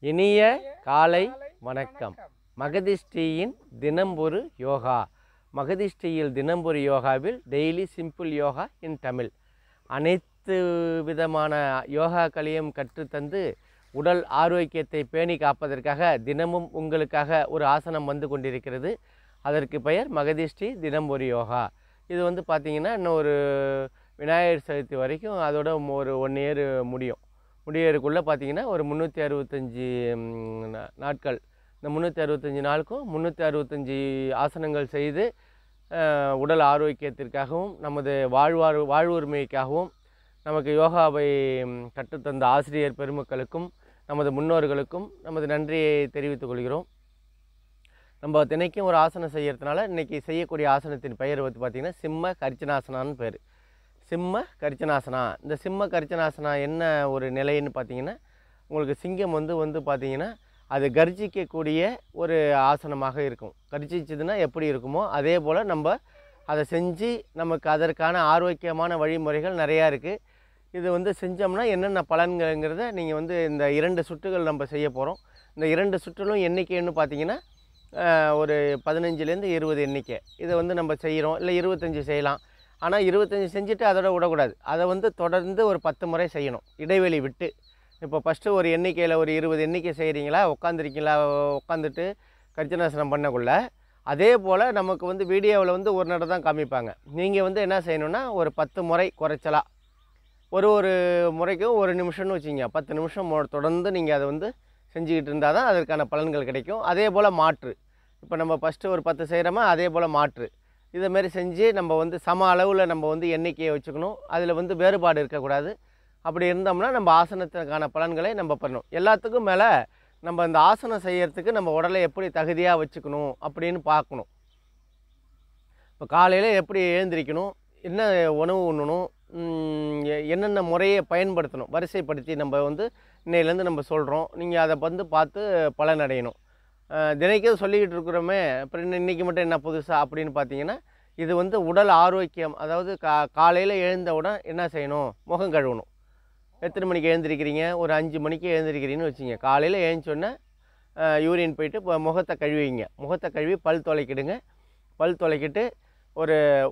இனிய காலை வணக்கம். மகதிஷ்டியின் தினம்பொரு யோகா. மகதிஷ்டியில் தினம்பொரு யோகாவில் டெய்லி சிம்பிள் யோகா இன் தமிழ். அனைத்து விதமான யோகாக்களையும் கற்றுத்தந்து உடல் ஆரோக்கியத்தை பேணி காப்பதற்காக தினமும் உங்களுக்காக ஒரு ஆசனம் வந்து கொண்டிருக்கிறது. அதற்கு பெயர் மகதிஷ்டி தினம்பொரு யோகா. இது வந்து பார்த்திங்கன்னா இன்னும் ஒரு விநாயகர் சதுர்த்தி வரைக்கும் அதோட ஒரு 1 இயர் முடியறதுக்குள்ளே பார்த்திங்கன்னா ஒரு 365 நாட்கள். இந்த 365 நாளுக்கும் 365 ஆசனங்கள் செய்து உடல் ஆரோக்கியத்திற்காகவும் நமது வாழ்வுரிமைக்காகவும் நமக்கு யோகாவை கற்றுத்தந்த ஆசிரியர் பெருமக்களுக்கும் நமது முன்னோர்களுக்கும் நமது நன்றியை தெரிவித்துக் கொள்கிறோம். நம்ம தினைக்கும் ஒரு ஆசனம் செய்கிறதுனால இன்றைக்கி செய்யக்கூடிய ஆசனத்தின் பெயர் வந்து பார்த்திங்கன்னா சிம்ம கர்ச்சனாசனான்னு பேர். சிம்ம கர்ச்சனாசனா. இந்த சிம்ம கர்ச்சனாசனா என்ன ஒரு நிலைன்னு பார்த்தீங்கன்னா, உங்களுக்கு சிங்கம் வந்து பார்த்திங்கன்னா அது கர்ஜிக்கக்கூடிய ஒரு ஆசனமாக இருக்கும். கர்ஜிச்சதுன்னா எப்படி இருக்குமோ அதே போல் நம்ம அதை செஞ்சு நமக்கு அதற்கான ஆரோக்கியமான வழிமுறைகள் நிறையா இருக்குது. இது வந்து செஞ்சோம்னா என்னென்ன பலன்கள்ங்கிறத நீங்கள் வந்து இந்த 2 சுற்றுகள் நம்ம செய்ய போகிறோம். இந்த 2 சுற்றுலும் எண்ணிக்கைன்னு பார்த்திங்கன்னா ஒரு 15லேருந்து 20 எண்ணிக்கை. இதை வந்து நம்ம செய்கிறோம். இல்லை 25 செய்யலாம். ஆனால் 25 செஞ்சுட்டு அதோட விடக்கூடாது. அதை வந்து தொடர்ந்து ஒரு 10 முறை செய்யணும், இடைவெளி விட்டு. இப்போ ஃபஸ்ட்டு ஒரு எண்ணிக்கையில் ஒரு 20 எண்ணிக்கை செய்கிறீங்களா, உட்காந்துட்டு கர்ச்சனாசனம் பண்ணக்குள்ள அதே போல் நமக்கு வந்து வீடியோவில் வந்து ஒரு நட தான் காமிப்பாங்க. நீங்கள் வந்து என்ன செய்யணுன்னா ஒரு 10 முறை குறைச்சலாக ஒரு முறைக்கும் 1 நிமிஷம்னு வச்சுங்க. 10 நிமிஷம் தொடர்ந்து நீங்கள் அதை வந்து செஞ்சுக்கிட்டு இருந்தால் தான் அதற்கான பலன்கள் கிடைக்கும். அதே போல் மாற்று. இப்போ நம்ம ஃபஸ்ட்டு ஒரு 10 செய்கிறோமா, அதே போல் மாற்று. இதேமாரி செஞ்சு நம்ம வந்து சம அளவில் நம்ம வந்து எண்ணிக்கையை வச்சுக்கணும். அதில் வந்து வேறுபாடு இருக்கக்கூடாது. அப்படி இருந்தோம்னா நம்ம ஆசனத்துக்கான பலன்களை நம்ம பண்ணணும். எல்லாத்துக்கும் மேலே நம்ம இந்த ஆசனம் செய்கிறதுக்கு நம்ம உடலை எப்படி தகுதியாக வச்சுக்கணும் அப்படின்னு பார்க்கணும். இப்போ காலையில் எப்படி எழுந்திரிக்கணும், என்ன உணவு உண்ணணும், என்னென்ன முறையை பயன்படுத்தணும், வரிசைப்படுத்தி நம்ம வந்து இன்னையிலேருந்து நம்ம சொல்கிறோம். நீங்கள் அதை வந்து பார்த்து பலனடையணும். தினைக்கும் சொல்லிக்கிட்டு இருக்கிறோமே, அப்புறம் இன்றைக்கி மட்டும் என்ன புதுசாக அப்படின்னு பார்த்தீங்கன்னா, இது வந்து உடல் ஆரோக்கியம். அதாவது காலையில் எழுந்தவுடன் என்ன செய்யணும், முகம் கழுவணும். எத்தனை மணிக்கு எழுந்திருக்கிறீங்க, ஒரு 5 மணிக்கு எழுந்திருக்கிறீங்கன்னு வச்சுங்க. காலையில் எழுந்தோடனே யூரின் போயிட்டு இப்போ முகத்தை கழுவிங்க. முகத்தை கழுவி பல் துளைக்கிடுங்க. பல் துளைக்கிட்டு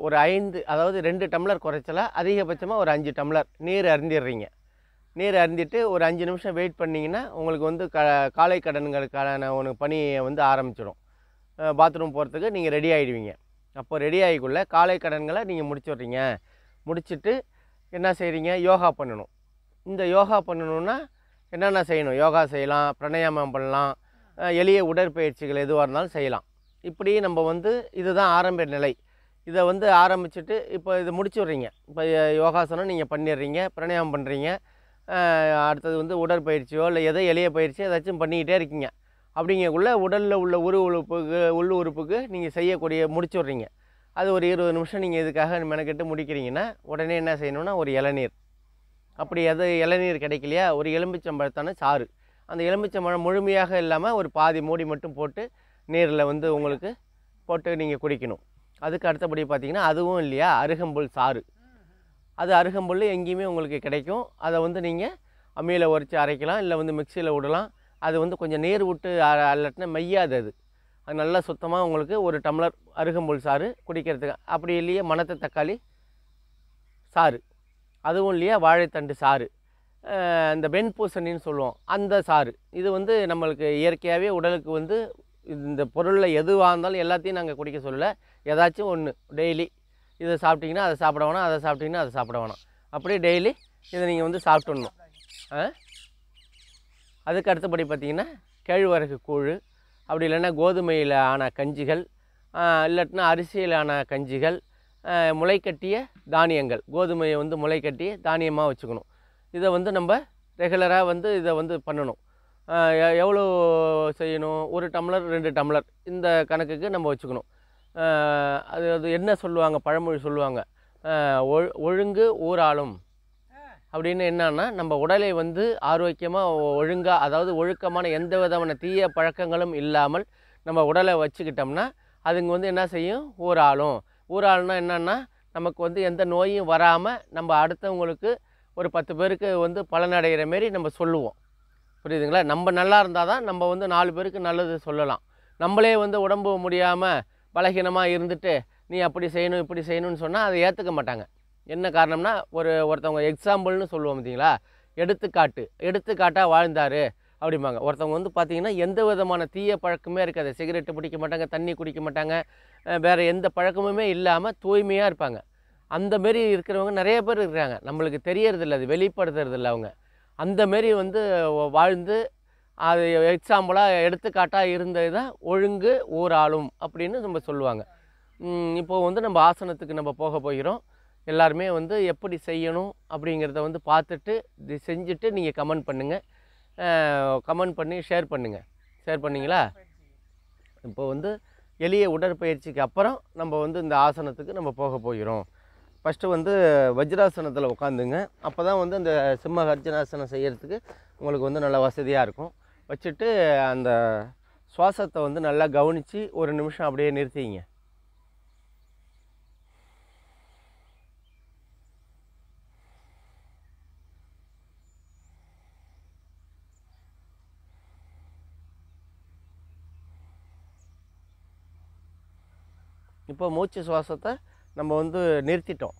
ஒரு 5 அதாவது 2 டம்ளர் குறைச்சலா அதிகபட்சமாக ஒரு 5 டம்ளர் நீர் அருந்திடுறீங்க. நீர் அருந்திட்டு ஒரு 5 நிமிஷம் வெயிட் பண்ணிங்கன்னா உங்களுக்கு வந்து காலை கடன்களுக்கான ஒரு பணியை வந்து ஆரம்பிச்சிடும். பாத்ரூம் போகிறதுக்கு நீங்கள் ரெடி ஆகிடுவீங்க. அப்போ ரெடி ஆகிக்குள்ளே காலை கடன்களை நீங்கள் முடிச்சுட்றீங்க. முடிச்சுட்டு என்ன செய்கிறீங்க, யோகா பண்ணணும். இந்த யோகா பண்ணணுன்னா என்னென்ன செய்யணும், யோகா செய்யலாம், பிராணாயாமம் பண்ணலாம், எளிய உடற்பயிற்சிகள் எதுவாக இருந்தாலும் செய்யலாம். இப்படி நம்ம வந்து இதுதான் ஆரம்ப நிலை. இதை வந்து ஆரம்பிச்சுட்டு இப்போ இதை முடிச்சுட்றீங்க. இப்போ யோகாசனம் நீங்கள் பண்ணிடுறீங்க, பிராணாயாமம் பண்ணுறீங்க. அடுத்தது வந்து உடற்பயிற்சியோ இல்லை எதோ எளிய பயிற்சியோ ஏதாச்சும் பண்ணிக்கிட்டே இருக்கீங்க. அப்படிங்கக்குள்ளே உடலில் உள்ள உள் உறுப்புக்கு நீங்கள் செய்யக்கூடிய முடிச்சுட்றீங்க. அது ஒரு 20 நிமிஷம் நீங்கள் இதுக்காக மெனக்கெட்டு முடிக்கிறீங்கன்னா உடனே என்ன செய்யணுன்னா ஒரு இளநீர். அப்படி இளநீர் கிடைக்கலையா, ஒரு எலுமிச்சம்பழத்தான சாறு. அந்த எலுமிச்சம்பழம் முழுமையாக இல்லாமல் ஒரு பாதி மூடி மட்டும் போட்டு நீரில் வந்து உங்களுக்கு போட்டு நீங்கள் குடிக்கணும். அதுக்கு அடுத்தபடி பார்த்திங்கன்னா அதுவும் இல்லையா, அருகம்புல் சாறு. அது அருகம்புல் எங்கேயுமே உங்களுக்கு கிடைக்கும். அதை வந்து நீங்கள் அம்மியில் உரைச்சி அரைக்கலாம், இல்லை வந்து மிக்சியில் விடலாம். அது வந்து கொஞ்சம் நீர் விட்டு அல்லட்டினா மெய்யாது. அது நல்லா சுத்தமாக உங்களுக்கு ஒரு டம்ளர் அருகம்புல் சாறு குடிக்கிறதுக்கு. அப்படி இல்லையா மணத்த தக்காளி சாறு, அதுவும் இல்லையா வாழைத்தண்டு சாறு, இந்த வெண்பூசணின்னு சொல்லுவோம் அந்த சாறு. இது வந்து நம்மளுக்கு இயற்கையாகவே உடலுக்கு வந்து இந்த பொருளில் எதுவாக இருந்தாலும் எல்லாத்தையும் நாங்கள் குடிக்க சொல்லலை. ஏதாச்சும் ஒன்று டெய்லி இதை சாப்பிட்டிங்கன்னா அதை சாப்பிட வேணாம், அதை சாப்பிட்டிங்கன்னா அதை சாப்பிட வேணாம். அப்படியே டெய்லி இதை நீங்கள் வந்து சாப்பிட்டுடணும். அதுக்கு அடுத்தபடி பார்த்திங்கன்னா கேழ்வரகு கூழ், அப்படி இல்லைன்னா கோதுமையில் ஆன கஞ்சிகள், இல்லாட்டினா அரிசியில் ஆன கஞ்சிகள், முளைக்கட்டிய தானியங்கள். கோதுமையை வந்து முளைக்கட்டிய தானியமாக வச்சுக்கணும். இதை வந்து நம்ம ரெகுலராக வந்து இதை வந்து பண்ணணும். எவ்வளோ செய்யணும், 1 டம்ளர் 2 டம்ளர் இந்த கணக்குக்கு நம்ம வச்சுக்கணும். அது என்ன சொல்லுவாங்க, பழமொழி சொல்லுவாங்க, ஒழுங்கு ஊராளும் அப்படின்னு. என்னன்னா நம்ம உடலை வந்து ஆரோக்கியமாக ஒழுங்காக, அதாவது ஒழுக்கமான எந்த விதமான தீய பழக்கங்களும் இல்லாமல் நம்ம உடலை வச்சுக்கிட்டோம்னா அதுங்க வந்து என்ன செய்யும், ஊராளும். ஊராளுனா என்னன்னா நமக்கு வந்து எந்த நோயும் வராமல் நம்ம அடுத்தவங்களுக்கு ஒரு 10 பேருக்கு வந்து பலனடைகிற மாரி நம்ம சொல்லுவோம். புரியுதுங்களா? நம்ம நல்லா இருந்தால் தான் நம்ம வந்து 4 பேருக்கு நல்லது சொல்லலாம். நம்மளே வந்து உடம்பு முடியாமல் பலகீனமாக இருந்துட்டு நீ அப்படி செய்யணும் இப்படி செய்யணும்னு சொன்னால் அதை ஏற்றுக்க மாட்டாங்க. என்ன காரணம்னா ஒருத்தவங்க எக்ஸாம்பிள்னு சொல்லுவோம் பார்த்தீங்களா, எடுத்துக்காட்டாக வாழ்ந்தார் அப்படிம்பாங்க. ஒருத்தவங்க வந்து பார்த்திங்கன்னா எந்த விதமான தீய பழக்கமே இருக்காது. சிகரெட்டு பிடிக்க மாட்டாங்க, தண்ணி குடிக்க மாட்டாங்க, வேறு எந்த பழக்கமுமே இல்லாமல் தூய்மையாக இருப்பாங்க. அந்தமாரி இருக்கிறவங்க நிறைய பேர் இருக்கிறாங்க. நம்மளுக்கு தெரியறதில்ல, அது வெளிப்படுத்துறதில்ல அவங்க. அந்தமாரி வந்து வாழ்ந்து அது எக்ஸாம்பிளாக எடுத்துக்காட்டாக இருந்தது தான் ஒழுங்கு ஊராளும் அப்படின்னு நம்ம சொல்லுவாங்க. இப்போது வந்து நம்ம ஆசனத்துக்கு நம்ம போக போகிறோம். எல்லாருமே வந்து எப்படி செய்யணும் அப்படிங்கிறத வந்து பார்த்துட்டு இது செஞ்சுட்டு நீங்கள் கமெண்ட் பண்ணுங்கள். கமெண்ட் பண்ணி ஷேர் பண்ணுங்கள். ஷேர் பண்ணிங்களா? இப்போ வந்து எளிய உடற்பயிற்சிக்கு அப்புறம் நம்ம வந்து இந்த ஆசனத்துக்கு நம்ம போக போகிறோம். ஃபஸ்ட்டு வந்து வஜ்ராசனத்தில் உட்காந்துங்க. அப்போ தான் வந்து அந்த சிம்ம கர்ஜனாசனம் செய்கிறதுக்கு உங்களுக்கு வந்து நல்லா வசதியாக இருக்கும். வச்சுட்டு அந்த சுவாசத்தை வந்து நல்லா கவனித்து ஒரு நிமிஷம் அப்படியே நிறுத்திங்க. இப்போ மூச்சு சுவாசத்தை நம்ம வந்து நிறுத்திட்டோம்.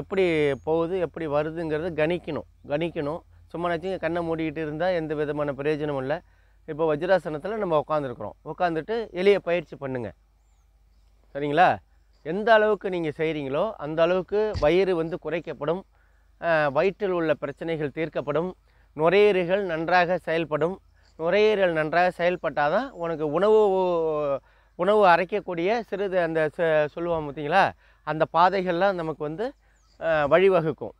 எப்படி போகுது எப்படி வருதுங்கிறத கணிக்கணும். சும்மா நினச்சிங்க கண்ணை மூடிக்கிட்டு இருந்தால் எந்த விதமான பிரயோஜனமும் இல்லை. இப்போ வஜ்ராசனத்தில் நம்ம உட்காந்துருக்குறோம். உட்காந்துட்டு எளிய பயிற்சி பண்ணுங்கள். சரிங்களா? எந்த அளவுக்கு நீங்கள் செய்கிறீங்களோ அந்த அளவுக்கு வயிறு வந்து குறைக்கப்படும், வயிற்றில் உள்ள பிரச்சனைகள் தீர்க்கப்படும், நுரையீரல்கள் நன்றாக செயல்படும். நுரையீரல் நன்றாக செயல்பட்டால் தான் உனக்கு உணவு அரைக்கக்கூடிய சிறிது அந்த சொல்லுவாங்க பார்த்தீங்களா, அந்த பாதைகள்லாம் நமக்கு வந்து வழிவகுக்கும்.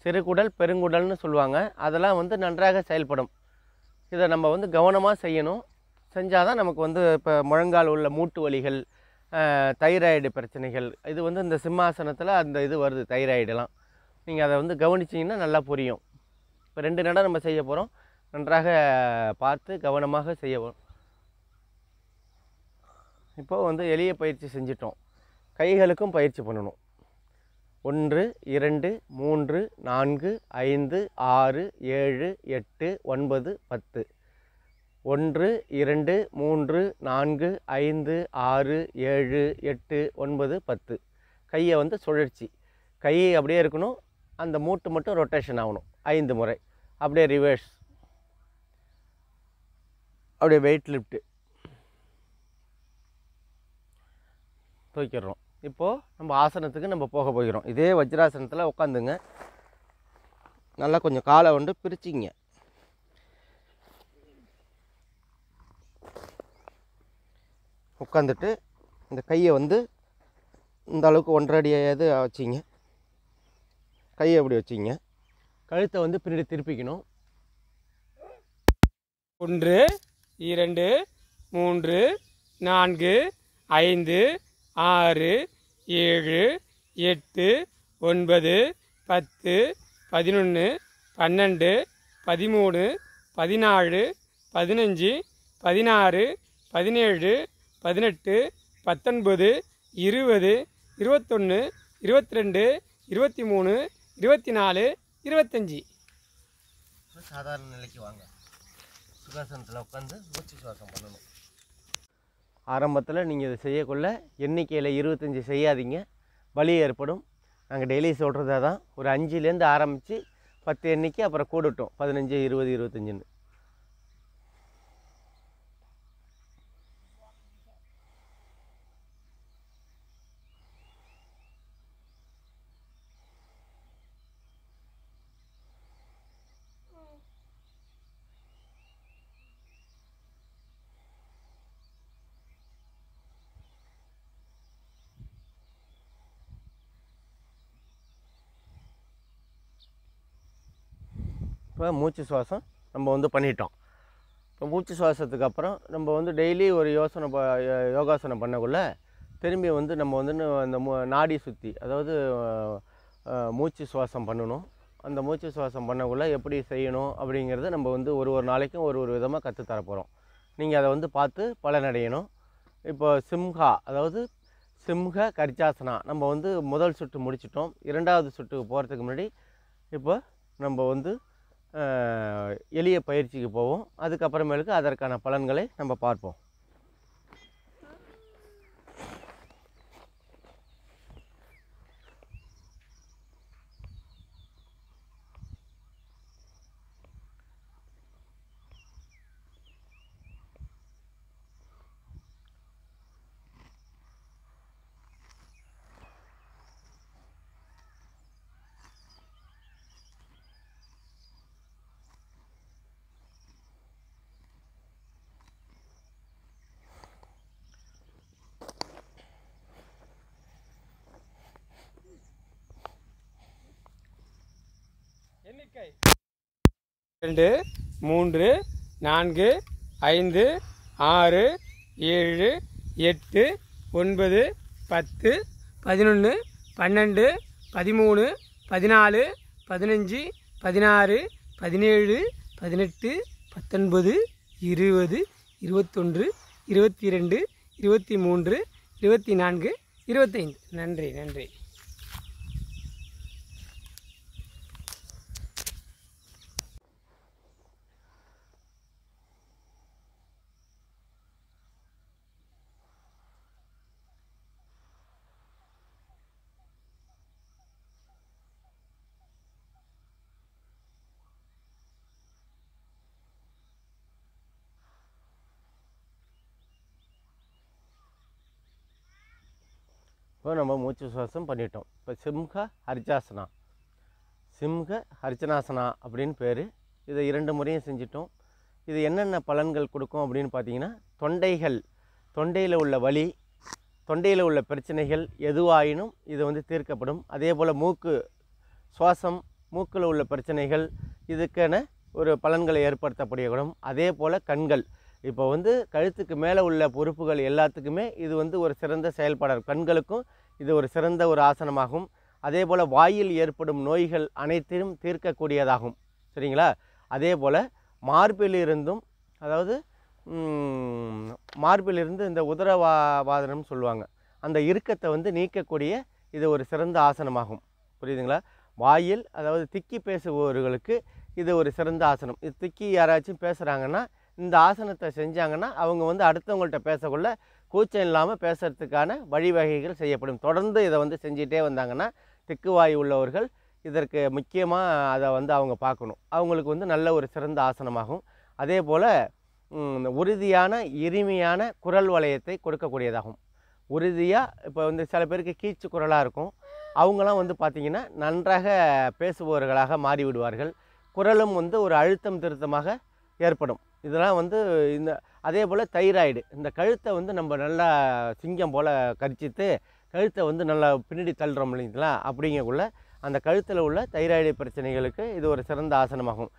சிறுகுடல் பெருங்குடல்னு சொல்லுவாங்க. அதெல்லாம் வந்து நன்றாக செயல்படும். இதை நம்ம வந்து கவனமாக செய்யணும். செஞ்சால் தான் நமக்கு வந்து இப்போ முழங்கால் உள்ள மூட்டு வலிகள், தைராய்டு பிரச்சனைகள், இது வந்து இந்த சிம்மாசனத்தில் அந்த இது வருது, தைராய்டெலாம். நீங்கள் அதை வந்து கவனிச்சிங்கன்னா நல்லா புரியும். இப்போ 2 நடம் நம்ம செய்ய போகிறோம். நன்றாக பார்த்து கவனமாக செய்யவும். இப்போது வந்து எளிய பயிற்சி செஞ்சிட்டோம். கைகளுக்கும் பயிற்சி பண்ணணும். 1 2 3 4 5 6 7 8 9 10. 1 2 3 4 5 6 7 8 9 10. கையை வந்து சுழற்சி. கை அப்படியே இருக்கணும். அந்த மூட்டு மட்டும் ரொட்டேஷன் ஆகணும் 5 முறை. அப்படியே ரிவர்ஸ், அப்படியே வெயிட் லிஃப்ட்டு தூக்கிடுறோம். இப்போது நம்ம ஆசனத்துக்கு நம்ம போக போகிறோம். இதே வஜ்ராசனத்தில் உட்காந்துங்க. நல்லா கொஞ்சம் காலை வந்து பிரிச்சிங்க. உட்காந்துட்டு இந்த கையை வந்து இந்த அளவுக்கு 1.5 அடியாவது வச்சிங்க. கையை எப்படி வச்சிங்க, கழுத்தை வந்து பின்னாடி திருப்பிக்கணும். 1 2 3 4 5 6 7 8 9 10 11 12 13 14 15 16 17 18 19 20 21 22 23 24 25. சாதாரண நிலைக்கு வாங்க. சுகாசனத்தில் உட்காந்து மூச்சு சுவாசம் பண்ணணும். ஆரம்பத்தில் நீங்கள் இதை செய்யக்குள்ள எண்ணிக்கையில் 25 செய்யாதீங்க, வலி ஏற்படும். நாங்கள் டெய்லி சொல்கிறதா தான். ஒரு 5லேருந்து ஆரம்பித்து 10 எண்ணிக்கை, அப்புறம் கூடட்டும் 15 20 25ன்னு. இப்போ மூச்சு சுவாசம் நம்ம வந்து பண்ணிட்டோம். இப்போ மூச்சு சுவாசத்துக்கு அப்புறம் நம்ம வந்து டெய்லி ஒரு யோகாசனம் பண்ணக்குள்ள திரும்பி வந்து நம்ம வந்து அந்த நாடி சுற்றி, அதாவது மூச்சு சுவாசம் பண்ணணும். அந்த மூச்சு சுவாசம் பண்ணக்குள்ள எப்படி செய்யணும் அப்படிங்கிறத நம்ம வந்து ஒரு நாளைக்கும் ஒரு விதமாக கற்றுத்தர போகிறோம். நீங்கள் அதை வந்து பார்த்து பலனடையணும். இப்போ சிம்ஹா, அதாவது சிம்ஹ கர்ஜாசனா நம்ம வந்து முதல் சுற்று முடிச்சிட்டோம். 2வது சுற்றுக்கு போகிறதுக்கு முன்னாடி இப்போ நம்ம வந்து எளிய பயிற்சிக்கு போவோம். அதுக்கப்புறமேலுக்கு அதற்கான பலன்களை நம்ம பார்ப்போம். எண்ணிக்கை 2 3 4 5 6 7 8 9 10 11 12 13 14 15 16 17 18 19 20 21 22 23 24 25. நன்றி நன்றி. இப்போ நம்ம மூச்சு சுவாசம் பண்ணிட்டோம். இப்போ சிம்ஹ ஹர்ஜாசனா, சிம்ஹ ஹர்ஜனாசனா அப்படின்னு பேர். இதை 2 முறையும் செஞ்சிட்டோம். இது என்னென்ன பலன்கள் கொடுக்கும் அப்படின்னு பார்த்தீங்கன்னா, தொண்டையில் உள்ள வலி, தொண்டையில் உள்ள பிரச்சனைகள் எதுவாயினும் இது வந்து தீர்க்கப்படும். அதே போல் சுவாசம், மூக்கில் உள்ள பிரச்சனைகள் இதுக்கென ஒரு பலன்களை ஏற்படுத்தப்படக்கூடும். அதே போல் கண்கள், இப்போ வந்து கழுத்துக்கு மேலே உள்ள உறுப்புகள் எல்லாத்துக்குமே இது வந்து ஒரு சிறந்த செயல்பாடு. கண்களுக்கும் இது ஒரு சிறந்த ஒரு ஆசனமாகும். அதே போல் வாயில் ஏற்படும் நோய்கள் அனைத்தையும் தீர்க்கக்கூடியதாகும். சரிங்களா? அதே போல் மார்பிலிருந்தும், அதாவது மார்பிலிருந்து இந்த உதரவாதனம் சொல்லுவாங்க, அந்த இறுக்கத்தை வந்து நீக்கக்கூடிய இது ஒரு சிறந்த ஆசனமாகும். புரியுதுங்களா? வாயில், அதாவது திக்கி பேசுபவர்களுக்கு இது ஒரு சிறந்த ஆசனம். இது திக்கி யாராச்சும் பேசுகிறாங்கன்னா இந்த ஆசனத்தை செஞ்சாங்கன்னா அவங்க வந்து அடுத்தவங்கள்ட்ட பேசக்குள்ள கூச்சம் இல்லாமல் பேசுகிறதுக்கான வழிவகைகள் செய்யப்படும். தொடர்ந்து இதை வந்து செஞ்சிட்டே வந்தாங்கன்னா திக்குவாய் உள்ளவர்கள் இதற்கு முக்கியமாக அதை வந்து அவங்க பார்க்கணும். அவங்களுக்கு வந்து நல்ல ஒரு சிறந்த ஆசனமாகும். அதே போல் உறுதியான இனிமையான குரல் வளையத்தை கொடுக்கக்கூடியதாகும். உறுதியாக இப்போ வந்து சில பேருக்கு கீச்சு குரலாக இருக்கும். அவங்களாம் வந்து பார்த்திங்கன்னா நன்றாக பேசுபவர்களாக மாறிவிடுவார்கள். குரலும் வந்து ஒரு அழுத்தம் திருத்தமாக ஏற்படும். இதெல்லாம் வந்து இந்த அதே போல் தைராய்டு, இந்த கழுத்தை வந்து நம்ம நல்லா சிங்கம் போல் கரிச்சித்து கழுத்தை வந்து நல்லா பின்னாடி தள்ளுறோம் இல்லைங்களா, அப்படிங்கக்குள்ள அந்த கழுத்தில் உள்ள தைராய்டு பிரச்சனைகளுக்கு இது ஒரு சிறந்த ஆசனமாகும்.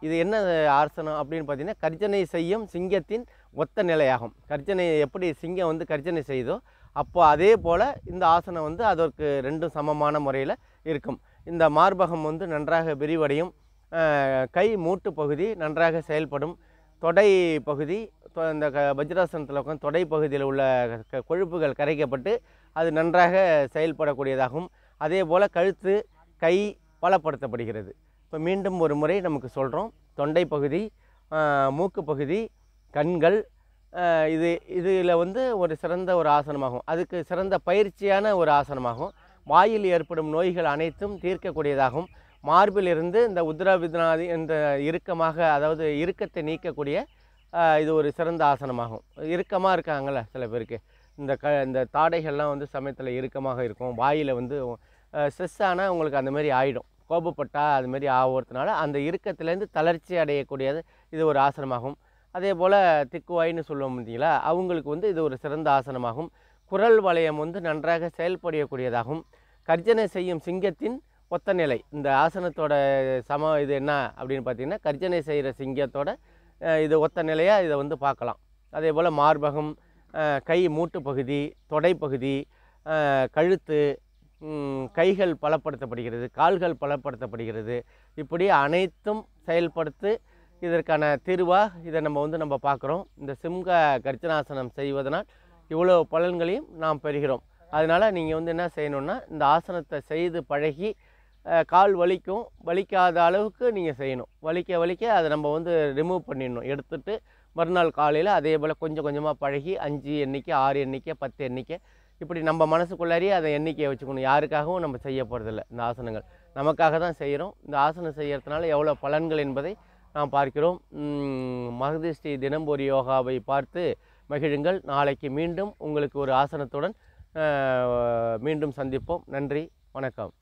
இது என்ன ஆசனம் அப்படின்னு பார்த்தீங்கன்னா, கர்ஜனை செய்யும் சிங்கத்தின் ஒத்த நிலையாகும். கர்ஜனை எப்படி சிங்கம் வந்து கர்ஜனை செய்தோ அப்போ அதே போல் இந்த ஆசனம் வந்து அதற்கு 2 சமமான முறையில் இருக்கும். இந்த மார்பகம் வந்து நன்றாக விரிவடையும். கை மூட்டு பகுதி நன்றாக செயல்படும். தொடை பகுதி, இந்த வஜ்ராசனத்தில் உட்காந்து தொடை பகுதியில் உள்ள கொழுப்புகள் கரைக்கப்பட்டு அது நன்றாக செயல்படக்கூடியதாகும். அதே போல் கழுத்து, கை பலப்படுத்தப்படுகிறது. இப்போ மீண்டும் ஒரு முறை நமக்கு சொல்கிறோம். தொண்டை பகுதி, மூக்கு பகுதி, கண்கள், இதில் வந்து ஒரு சிறந்த ஒரு ஆசனமாகும். அதுக்கு சிறந்த பயிற்சியான ஒரு ஆசனமாகும். வாயில் ஏற்படும் நோய்கள் அனைத்தும் தீர்க்கக்கூடியதாகும். மார்பிலிருந்து இந்த உத்ராவித்னாதி இந்த இறுக்கமாக, அதாவது இறுக்கத்தை நீக்கக்கூடிய இது ஒரு சிறந்த ஆசனமாகும். இறுக்கமாக இருக்காங்கள்ல சில பேருக்கு, இந்த தாடைகள்லாம் வந்து சமயத்தில் இறுக்கமாக இருக்கும். வாயில் வந்து ஸ்ட்ரெஸ் ஆனால் உங்களுக்கு அந்தமாரி ஆகிடும். கோபப்பட்டால் அதுமாரி ஆகிறதுனால அந்த இறுக்கத்திலேருந்து தளர்ச்சி அடையக்கூடியது இது ஒரு ஆசனமாகும். அதே போல் திக்குவாயின்னு சொல்லுவோம் பார்த்தீங்களா, அவங்களுக்கு வந்து இது ஒரு சிறந்த ஆசனமாகும். குரல் வளையம் வந்து நன்றாக செயல்படக்கூடியதாகும். கர்ஜனை செய்யும் சிங்கத்தின் ஒத்த நிலை, இந்த ஆசனத்தோட இது என்ன அப்படின்னு பார்த்தீங்கன்னா, கர்ஜனை செய்கிற சிங்கத்தோட இது ஒத்த நிலையாக இதை வந்து பார்க்கலாம். அதே போல் மார்பகம், கை மூட்டு பகுதி, தொடை பகுதி, கழுத்து, கைகள் பலப்படுத்தப்படுகிறது, கால்கள் பலப்படுத்தப்படுகிறது. இப்படி அனைத்தும் செயல்படுத்தி இதற்கான தீர்வாக இதை நம்ம பார்க்குறோம். இந்த சிம்ஹ கர்ஜனாசனம் செய்வதனால் இவ்வளோ பலன்களையும் நாம் பெறுகிறோம். அதனால் நீங்கள் வந்து என்ன செய்யணுன்னா, இந்த ஆசனத்தை செய்து பழகி கால் வலிக்கும், வலிக்காத அளவுக்கு நீங்கள் செய்யணும். வலிக்க அதை நம்ம வந்து ரிமூவ் பண்ணிடணும். எடுத்துட்டு மறுநாள் காலையில் அதே போல் கொஞ்சம் கொஞ்சமாக பழகி 5 எண்ணிக்கை, 6 எண்ணிக்கை, 10 எண்ணிக்கை, இப்படி நம்ம மனசுக்குள்ளாரியே அதை எண்ணிக்கையை வச்சுக்கணும். யாருக்காகவும் நம்ம செய்ய போகிறதில்ல. இந்த ஆசனங்கள் நமக்காக தான் செய்கிறோம். இந்த ஆசனம் செய்கிறதுனால எவ்வளோ பலன்கள் என்பதை நாம் பார்க்கிறோம். மகதிஷ்டி தினம்பொரு யோகாவை பார்த்து மகிழுங்கள். நாளைக்கு மீண்டும் உங்களுக்கு ஒரு ஆசனத்துடன் மீண்டும் சந்திப்போம். நன்றி, வணக்கம்.